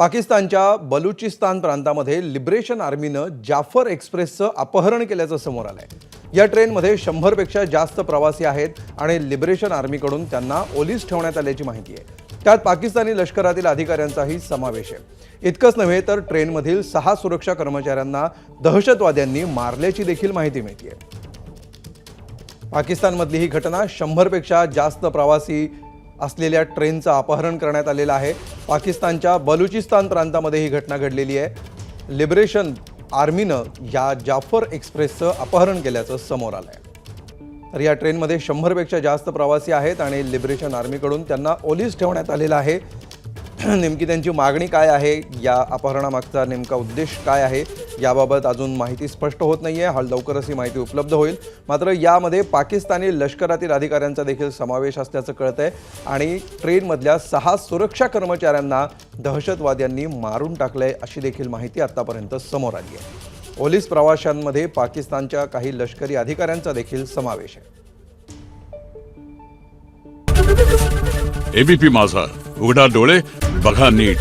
पाकिस्तानच्या बलुचिस्तान प्रांतामध्ये लिबरेशन आर्मीनं जाफर एक्सप्रेसचं अपहरण केल्याचं समोर आलंय। या ट्रेनमध्ये 100 पेक्षा जास्त प्रवासी आहेत आणि लिबरेशन आर्मीकडून त्यांना ओलीस ठेवण्यात आल्याची माहिती आहे। त्यात पाकिस्तानी लष्करातील अधिकाऱ्यांचाही समावेश आहे। इतकंच नव्हे तर ट्रेनमधील 6 सुरक्षा कर्मचाऱ्यांना दहशतवाद्यांनी मारल्याची देखील माहिती मिळते। पाकिस्तानमधली ही घटना 100 पेक्षा जास्त प्रवासी असलेल्या ट्रेनचं अपहरण करण्यात आलेलं आहे। पाकिस्तानच्या बलुचिस्तान प्रांतामध्ये ही घटना घडलेली आहे। लिबरेशन आर्मीनं या जाफर एक्सप्रेसचं अपहरण केल्याचं समोर आलंय। तर या ट्रेनमध्ये 100 पेक्षा जास्त प्रवासी आहेत आणि लिबरेशन आर्मीकडून त्यांना ओलीस ठेवण्यात आलेलं आहे। नेमकी त्यांची मागणी काय आहे, या अपहरणामागचा नेमका उद्देश काय आहे याबाबत अजून माहिती स्पष्ट होत नाहीये। लवकरच ही माहिती उपलब्ध होईल। मात्र यामध्ये पाकिस्तानी लष्करातील अधिकाऱ्यांचा देखील समावेश असल्याचं कळतंय आणि ट्रेनमधल्या 6 सुरक्षा कर्मचाऱ्यांना दहशतवाद्यांनी मारून टाकलंय अशी देखील माहिती आतापर्यंत समोर आली आहे। ओलीस प्रवाशांमध्ये पाकिस्तानच्या काही लष्करी अधिकाऱ्यांचा देखील समावेश आहे। एबीपी माझा, उघडा डोळे बघा नीट।